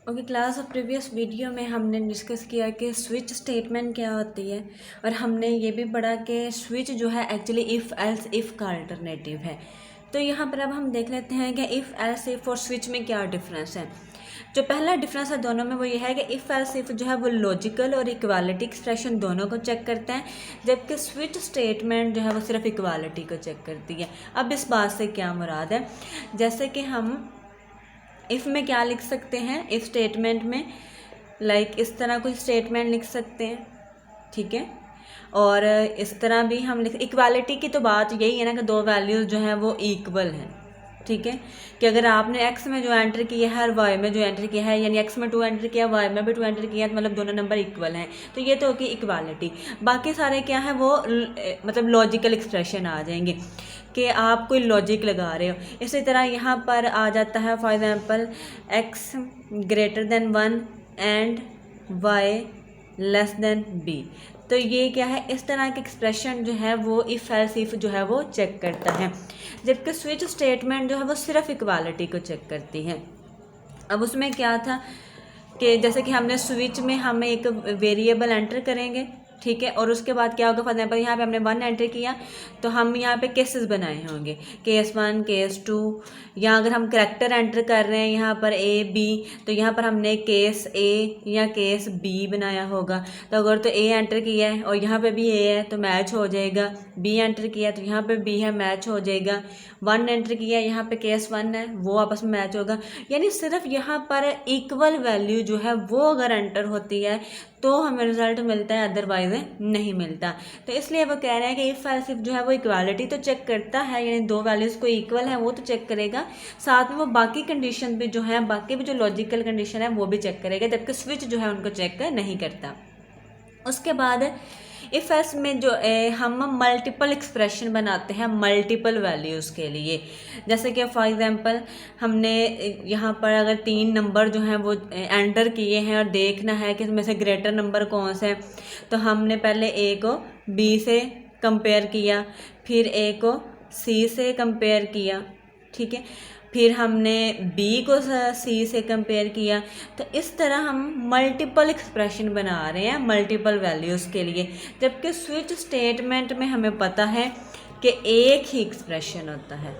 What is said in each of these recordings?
Okay class, previous video में हमने discuss किया कि स्विच स्टेटमेंट क्या होती है, और हमने ये भी पढ़ा कि स्विच जो है एक्चुअली इफ़ एल्स इफ़ का अल्टरनेटिव है। तो यहाँ पर अब हम देख लेते हैं कि इफ़ एल्स इफ़ और स्विच में क्या डिफरेंस है। जो पहला डिफरेंस है दोनों में वो ये है कि इफ़ एल्स इफ़ जो है वो लॉजिकल और इक्वालिटी एक्सप्रेशन दोनों को चेक करते हैं, जबकि स्विच स्टेटमेंट जो है वो सिर्फ इक्वालिटी को चेक करती है। अब इस बात से क्या मुराद है, जैसे कि हम इफ़ में क्या लिख सकते हैं, इफ़ स्टेटमेंट में इस तरह कोई स्टेटमेंट लिख सकते हैं, ठीक है। और इस तरह भी हम लिख, इक्वालिटी की तो बात यही है ना कि दो वैल्यूज़ जो हैं वो इक्वल हैं, ठीक है। कि अगर आपने एक्स में जो एंटर किया है और वाई में जो एंटर किया है, यानी एक्स में 2 एंटर किया, वाई में भी 2 एंटर किया, तो मतलब दोनों नंबर इक्वल हैं, तो ये तो होगी इक्वालिटी। बाकी सारे क्या है वो मतलब लॉजिकल एक्सप्रेशन आ जाएंगे कि आप कोई लॉजिक लगा रहे हो। इसी तरह यहाँ पर आ जाता है for example x greater than 1 and y less than b। तो ये क्या है, इस तरह के एक्सप्रेशन जो है वो इफ़ एल्स इफ़ जो है वो चेक करता है, जबकि स्विच स्टेटमेंट जो है वो सिर्फ इक्वालिटी को चेक करती है। अब उसमें क्या था कि जैसे कि हमने स्विच में हम एक वेरिएबल एंटर करेंगे, ठीक है, और उसके बाद क्या होगा, फॉर एग्जाम्पल यहाँ पे हमने 1 एंटर किया तो हम यहाँ पे केसेस बनाए होंगे, केस 1 केस 2, या अगर हम करैक्टर एंटर कर रहे हैं यहाँ पर ए बी, तो यहाँ पर हमने केस ए या केस बी बनाया होगा। तो अगर तो ए एंटर किया है और यहाँ पे भी ए है तो मैच हो जाएगा, बी एंटर किया तो यहाँ पे बी है, मैच हो जाएगा, 1 एंटर किया यहाँ पे केस 1 है, वो आपस में मैच होगा। यानी सिर्फ यहाँ पर इक्वल वैल्यू जो है वो अगर एंटर होती है तो हमें रिजल्ट मिलता है, अदरवाइज नहीं मिलता। तो इसलिए वो कह रहे हैं कि इफ़ एल्स इफ जो है वो इक्वालिटी तो चेक करता है, यानी दो वैल्यूज़ को इक्वल है वो तो चेक करेगा, साथ में वो बाकी कंडीशन भी जो है, बाकी भी जो लॉजिकल कंडीशन है वो भी चेक करेगा, जबकि स्विच जो है उनको चेक नहीं करता। उसके बाद इफ़ एल्स में जो हम मल्टीपल एक्सप्रेशन बनाते हैं मल्टीपल वैल्यूज़ के लिए। जैसे कि फॉर एग्जांपल हमने यहाँ पर अगर 3 नंबर जो हैं वो एंटर किए हैं और देखना है कि इसमें से ग्रेटर नंबर कौन सा है, तो हमने पहले ए को बी से कंपेयर किया, फिर ए को सी से कंपेयर किया, ठीक है, फिर हमने b को c से कंपेयर किया। तो इस तरह हम मल्टीपल एक्सप्रेशन बना रहे हैं मल्टीपल वैल्यूज़ के लिए, जबकि स्विच स्टेटमेंट में हमें पता है कि एक ही एक्सप्रेशन होता है,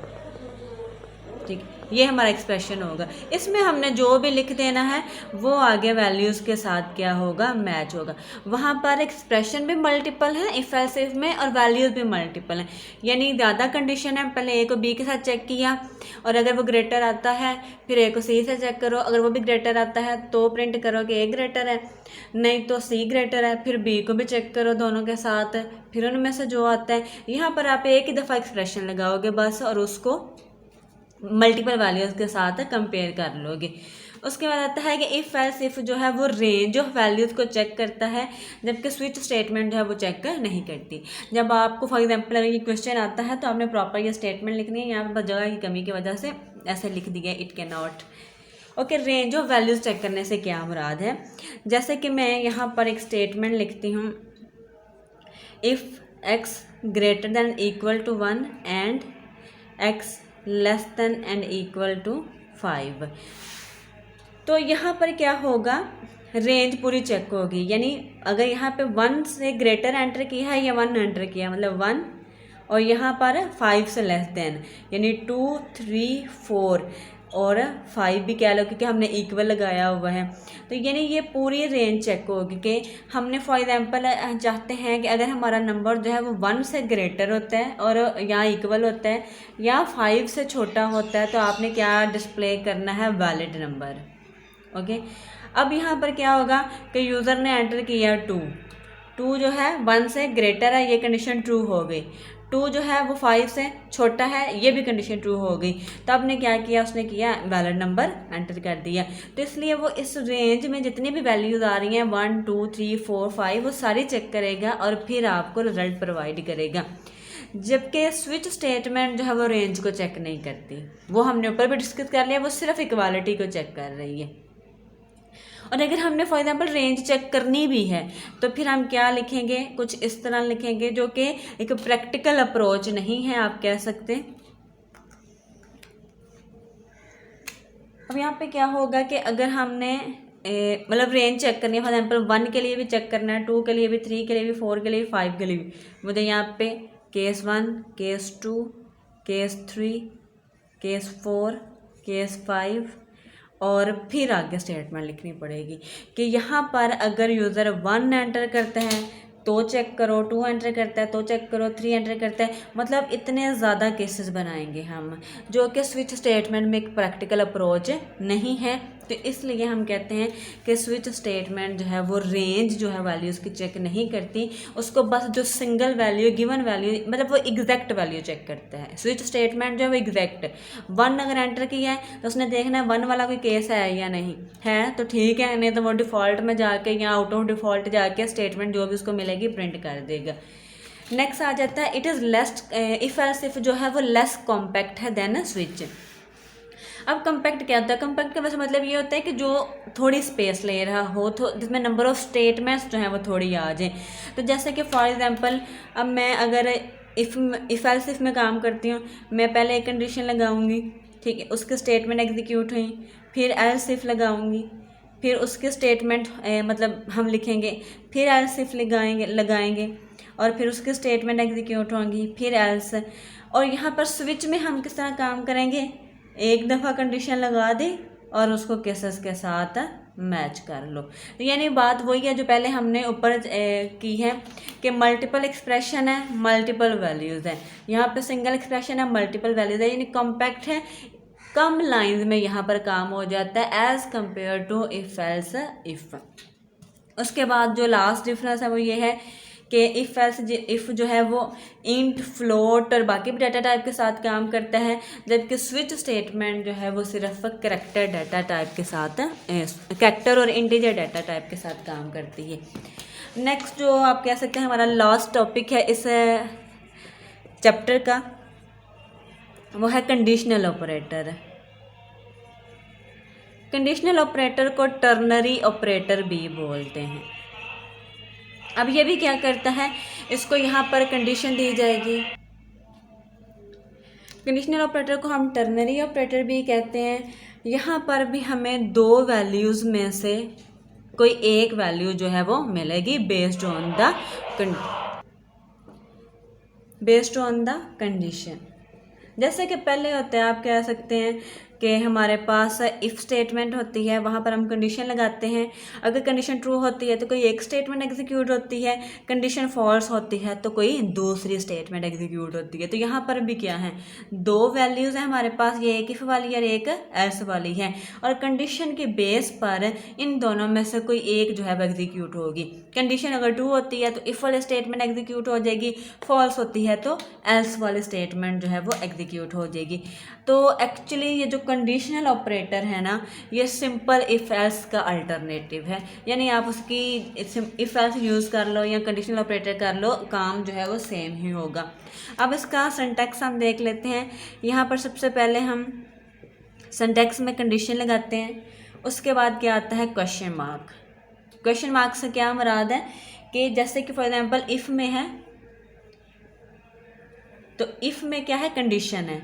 ठीक, ये हमारा एक्सप्रेशन होगा। इसमें हमने जो भी लिख देना है वो आगे वैल्यूज़ के साथ क्या होगा, मैच होगा। वहाँ पर एक्सप्रेशन भी मल्टीपल है इफ़ एल्स इफ में, और वैल्यूज़ भी मल्टीपल हैं, यानी ज़्यादा कंडीशन है, पहले ए को बी के साथ चेक किया और अगर वो ग्रेटर आता है फिर ए को सी से चेक करो, अगर वो भी ग्रेटर आता है तो प्रिंट करो कि ए ग्रेटर है, नहीं तो सी ग्रेटर है, फिर बी को भी चेक करो दोनों के साथ, फिर उनमें से जो आता है, यहाँ पर आप एक ही दफ़ा एक्सप्रेशन लगाओगे बस, और उसको मल्टीपल वैल्यूज़ के साथ कंपेयर कर लोगे। उसके बाद आता है कि इफ़ एल्स इफ़ जो है वो रेंज ऑफ वैल्यूज़ को चेक करता है, जबकि स्विच स्टेटमेंट जो है वो चेक नहीं करती। जब आपको फॉर एग्जांपल अगर ये क्वेश्चन आता है तो आपने प्रॉपर ये स्टेटमेंट लिखनी है, यहाँ पर जगह की कमी की वजह से ऐसे लिख दिया it can not. Okay, range of values check करने से क्या मुराद है, जैसे कि मैं यहाँ पर एक स्टेटमेंट लिखती हूँ, if X greater than equal to 1 and X less than and equal to 5। तो यहाँ पर क्या होगा, रेंज पूरी चेक होगी, यानी अगर यहाँ पे 1 से ग्रेटर एंटर किया है या 1 एंटर किया मतलब 1, और यहाँ पर 5 से लेस देन यानी 2 3 4 और 5 भी कह लो क्योंकि हमने इक्वल लगाया हुआ है। तो यानी ये पूरी रेंज चेक होगी कि हमने फॉर एग्जांपल चाहते हैं कि अगर हमारा नंबर जो है वो 1 से ग्रेटर होता है और यहाँ इक्वल होता है या 5 से छोटा होता है, तो आपने क्या डिस्प्ले करना है, वैलिड नंबर। ओके, अब यहाँ पर क्या होगा कि यूज़र ने एंटर किया 2 जो है 1 से ग्रेटर है, ये कंडीशन ट्रू हो गई, 2 जो है वो 5 से छोटा है, ये भी कंडीशन ट्रू हो गई। तो आपने क्या किया, उसने किया वैलिड नंबर एंटर कर दिया। तो इसलिए वो इस रेंज में जितनी भी वैल्यूज़ आ रही हैं 1 2 3 4 5 वो सारी चेक करेगा और फिर आपको रिजल्ट प्रोवाइड करेगा, जबकि स्विच स्टेटमेंट जो है वो रेंज को चेक नहीं करती। वो हमने ऊपर भी डिस्कस कर लिया, वो सिर्फ इक्वालिटी को चेक कर रही है। और अगर हमने फॉर एग्जांपल रेंज चेक करनी भी है तो फिर हम क्या लिखेंगे, कुछ इस तरह लिखेंगे, जो कि एक प्रैक्टिकल अप्रोच नहीं है आप कह सकते। अब यहाँ पे क्या होगा कि अगर हमने मतलब रेंज चेक करनी है, फॉर एग्जाम्पल 1 के लिए भी चेक करना है, 2 के लिए भी, 3 के लिए भी, 4 के लिए भी, 5 के लिए भी, मुझे यहाँ पे case 1, case 2, case 3, case 4, case 5 और फिर आगे स्टेटमेंट लिखनी पड़ेगी कि यहाँ पर अगर यूज़र 1 एंटर करता है तो चेक करो, 2 एंटर करता है तो चेक करो, 3 एंटर करता है, मतलब इतने ज़्यादा केसेस बनाएंगे हम, जो कि स्विच स्टेटमेंट में एक प्रैक्टिकल अप्रोच नहीं है। तो इसलिए हम कहते हैं कि स्विच स्टेटमेंट जो है वो रेंज जो है वैल्यूज़ की चेक नहीं करती, उसको बस जो सिंगल वैल्यू, गिवन वैल्यू, मतलब वो एग्जैक्ट वैल्यू चेक करता है। स्विच स्टेटमेंट जो है वो एग्जैक्ट 1 अगर एंटर किया है तो उसने देखना है 1 वाला कोई केस है या नहीं है, तो ठीक है, नहीं तो वो डिफ़ॉल्ट में जाके या आउट ऑफ डिफ़ॉल्ट जाके स्टेटमेंट जो भी उसको मिलेगी प्रिंट कर देगा। नेक्स्ट आ जाता है it is less, if else if जो है वो लेस कॉम्पैक्ट है देन स्विच। अब कम्पैक्ट क्या होता है? कम्पैक्ट का वैसे मतलब ये होता है कि जो थोड़ी स्पेस ले रहा हो, तो जिसमें नंबर ऑफ स्टेटमेंट्स जो है वो थोड़ी आ जाए। तो जैसे कि फॉर एग्जांपल अब मैं अगर इफ़ एल्स इफ में काम करती हूँ, मैं पहले एक कंडीशन लगाऊंगी, ठीक है, उसके स्टेटमेंट एग्जीक्यूट हुई, फिर एल्स इफ लगाऊंगी, फिर उसके स्टेटमेंट मतलब हम लिखेंगे, फिर एल्स इफ लगाएंगे और फिर उसके स्टेटमेंट एग्जीक्यूट होंगी, फिर एल्स। और यहाँ पर स्विच में हम किस तरह काम करेंगे? एक दफ़ा कंडीशन लगा दी और उसको केसेस के साथ मैच कर लो। यानी बात वही है जो पहले हमने ऊपर की है कि मल्टीपल एक्सप्रेशन है, मल्टीपल वैल्यूज़ हैं। यहाँ पे सिंगल एक्सप्रेशन है, मल्टीपल वैल्यूज़ है, यानी कॉम्पैक्ट है, कम लाइंस में यहाँ पर काम हो जाता है as compared to if else if. उसके बाद जो लास्ट डिफरेंस है वो ये है कि इफ़ एल्स इफ़ जो है वो इंट, फ्लोट और बाकी भी डाटा टाइप के साथ काम करता है, जबकि स्विच स्टेटमेंट जो है वो सिर्फ कैरेक्टर डाटा टाइप के साथ, कैरेक्टर और इंटीजर डाटा टाइप के साथ काम करती है। नेक्स्ट जो आप कह सकते हैं हमारा लास्ट टॉपिक है इस चैप्टर का, वो है कंडीशनल ऑपरेटर। कंडीशनल ऑपरेटर को टर्नरी ऑपरेटर भी बोलते हैं। अब ये भी क्या करता है, इसको यहाँ पर कंडीशन दी जाएगी। कंडीशनल ऑपरेटर को हम टर्नरी ऑपरेटर भी कहते हैं। यहाँ पर भी हमें 2 वैल्यूज़ में से कोई एक वैल्यू जो है वो मिलेगी बेस्ड ऑन द कंडीशन। जैसे कि पहले होता है, आप कह सकते हैं कि हमारे पास इफ़ स्टेटमेंट होती है, वहाँ पर हम कंडीशन लगाते हैं। अगर कंडीशन ट्रू होती है तो कोई एक स्टेटमेंट एग्जीक्यूट होती है, कंडीशन फॉल्स होती है तो कोई दूसरी स्टेटमेंट एग्जीक्यूट होती है। तो यहाँ पर भी क्या है, 2 वैल्यूज़ हैं हमारे पास, ये एक इफ़ वाली और एक एल्स वाली है, और कंडीशन के बेस पर इन दोनों में से कोई एक जो है वो एग्जीक्यूट होगी। कंडीशन अगर ट्रू होती है तो इफ़ वाली स्टेटमेंट एग्जीक्यूट हो जाएगी, फॉल्स होती है तो एल्स वाली स्टेटमेंट जो है वो एग्जीक्यूट हो जाएगी। तो एक्चुअली ये जो कंडीशनल ऑपरेटर है ना, ये सिंपल इफ़ एल्स का अल्टरनेटिव है, यानी आप उसकी इफ़ एल्स यूज़ कर लो या कंडीशनल ऑपरेटर कर लो, काम जो है वो सेम ही होगा। अब इसका सिंटैक्स हम देख लेते हैं। यहाँ पर सबसे पहले हम सिंटैक्स में कंडीशन लगाते हैं, उसके बाद क्या आता है क्वेश्चन मार्क। क्वेश्चन मार्क से क्या मुराद है कि जैसे कि फॉर एग्जांपल इफ़ में है, तो इफ़ में क्या है, कंडीशन है।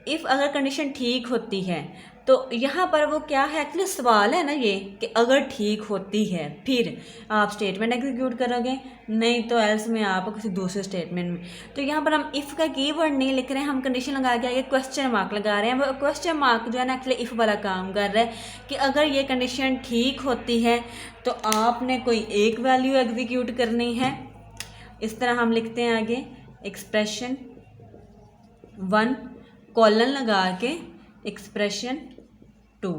इफ़ अगर कंडीशन ठीक होती है तो यहाँ पर वो क्या है, एक्चुअली सवाल है ना ये कि अगर ठीक होती है फिर आप स्टेटमेंट एग्जीक्यूट करोगे, नहीं तो एल्स में आप किसी दूसरे स्टेटमेंट में। तो यहाँ पर हम इफ़ का कीवर्ड नहीं लिख रहे हैं, हम कंडीशन लगा के आगे क्वेश्चन मार्क लगा रहे हैं। वो क्वेश्चन मार्क जो है ना एक्चुअली इफ़ वाला काम कर रहा है कि अगर ये कंडीशन ठीक होती है तो आपने कोई एक वैल्यू एग्जीक्यूट करनी है। इस तरह हम लिखते हैं आगे एक्सप्रेशन 1 कॉलन लगा के एक्सप्रेशन 2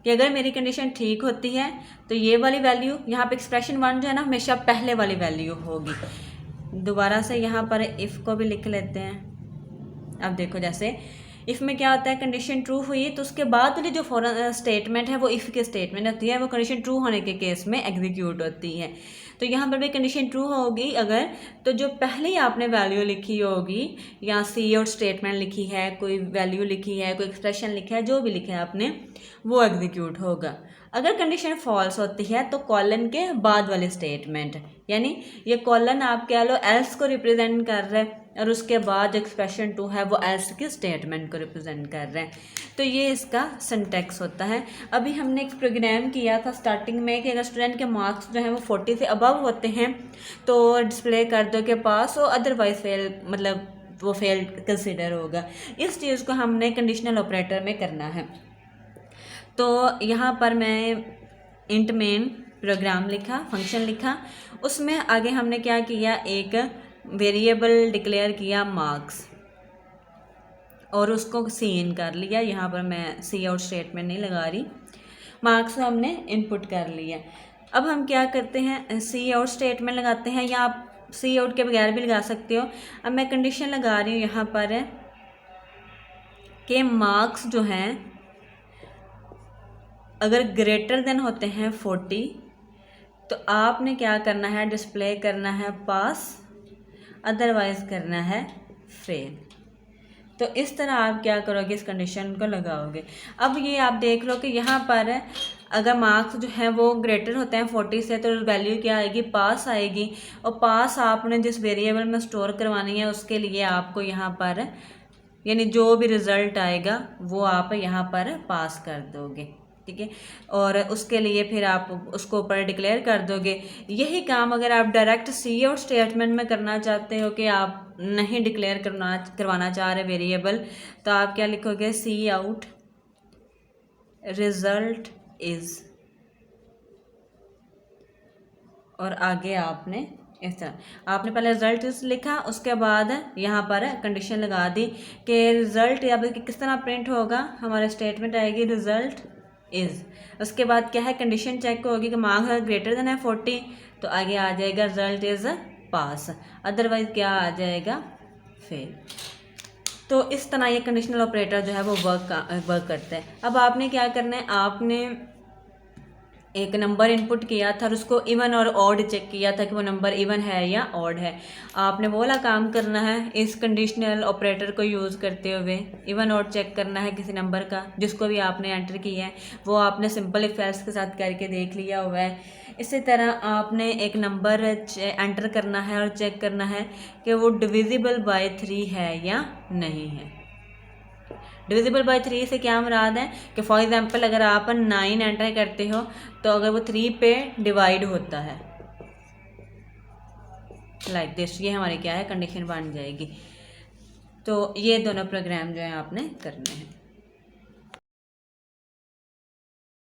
कि अगर मेरी कंडीशन ठीक होती है तो ये वाली वैल्यू, यहाँ पे एक्सप्रेशन 1 जो है ना हमेशा पहले वाली वैल्यू होगी। दोबारा से यहाँ पर इफ़ को भी लिख लेते हैं। अब देखो जैसे इफ़ में क्या होता है, कंडीशन ट्रू हुई तो उसके बाद वाली जो फॉरन स्टेटमेंट है वो इफ़ की स्टेटमेंट होती है, वो कंडीशन ट्रू होने के केस में एग्जीक्यूट होती है। तो यहाँ पर भी कंडीशन ट्रू होगी अगर, तो जो पहले ही आपने वैल्यू लिखी होगी या सी आउट स्टेटमेंट लिखी है, कोई वैल्यू लिखी है, कोई एक्सप्रेशन लिखा है, जो भी लिखा है आपने वो एग्जीक्यूट होगा। अगर कंडीशन फॉल्स होती है तो कॉलन के बाद वाली स्टेटमेंट, यानी ये कॉलन आप कह लो एल्स को रिप्रेजेंट कर रहा है, और उसके बाद एक्सप्रेशन 2 है वो एल्स की स्टेटमेंट को रिप्रेजेंट कर रहे हैं। तो ये इसका सिंटैक्स होता है। अभी हमने एक प्रोग्राम किया था स्टार्टिंग में कि अगर स्टूडेंट के मार्क्स जो हैं वो 40 से अबव होते हैं तो डिस्प्ले कर दो के पास, और अदरवाइज फेल, मतलब वो फेल कंसिडर होगा। इस चीज़ को हमने कंडीशनल ऑपरेटर में करना है। तो यहाँ पर मैं इंट मेन प्रोग्राम लिखा, फंक्शन लिखा, उसमें आगे हमने क्या किया, एक वेरिएबल डिक्लेयर किया मार्क्स और उसको सी इन कर लिया। यहाँ पर मैं सी आउट स्टेटमेंट नहीं लगा रही, मार्क्स को हमने इनपुट कर लिया। अब हम क्या करते हैं, सी आउट स्टेटमेंट लगाते हैं, या आप सी आउट के बगैर भी लगा सकते हो। अब मैं कंडीशन लगा रही हूँ यहाँ पर कि मार्क्स जो हैं अगर ग्रेटर देन होते हैं 40 तो आपने क्या करना है, डिस्प्ले करना है पास, अदरवाइज करना है फेल। तो इस तरह आप क्या करोगे, इस कंडीशन को लगाओगे। अब ये आप देख लो कि यहाँ पर अगर मार्क्स जो है वो ग्रेटर होते हैं 40 से तो वैल्यू क्या आएगी, पास आएगी। और पास आपने जिस वेरिएबल में स्टोर करवानी है उसके लिए आपको यहाँ पर यानी जो भी रिज़ल्ट आएगा वो आप यहाँ पर पास कर दोगे, ठीक है। और उसके लिए फिर आप उसको ऊपर डिक्लेयर कर दोगे। यही काम अगर आप डायरेक्ट सी आउट स्टेटमेंट में करना चाहते हो कि आप नहीं डिक्लेयर करवाना चाह रहे वेरिएबल, तो आप क्या लिखोगे, सी आउट रिजल्ट इज, और आगे आपने इस तरह आपने पहले रिजल्ट इज लिखा, उसके बाद यहाँ पर कंडीशन लगा दी कि रिजल्ट या किस तरह प्रिंट होगा, हमारा स्टेटमेंट आएगी रिजल्ट इज। उसके बाद क्या है, कंडीशन चेक होगी कि मार्क्स ग्रेटर देन है 40 तो आगे आ जाएगा रिजल्ट इज पास, अदरवाइज क्या आ जाएगा, फेल। तो इस तरह ये कंडीशनल ऑपरेटर जो है वो वर्क करता है। अब आपने क्या करना है, आपने एक नंबर इनपुट किया था और उसको इवन और ऑड चेक किया था कि वो नंबर इवन है या ऑड है। आपने वो वाला काम करना है इस कंडीशनल ऑपरेटर को यूज़ करते हुए, इवन ऑड चेक करना है किसी नंबर का जिसको भी आपने एंटर किया है, वो आपने सिंपल इफ एल्स के साथ करके देख लिया हुआ है। इसी तरह आपने एक नंबर एंटर करना है और चेक करना है कि वो डिविजिबल बाय 3 है या नहीं है। डिविजिबल बाय 3 से क्या मुराद है कि फॉर एग्जांपल अगर आप 9 एंटर करते हो तो अगर वो 3 पे डिवाइड होता है लाइक दिस, ये हमारी क्या है, कंडीशन बन जाएगी। तो ये दोनों प्रोग्राम जो है आपने करने हैं।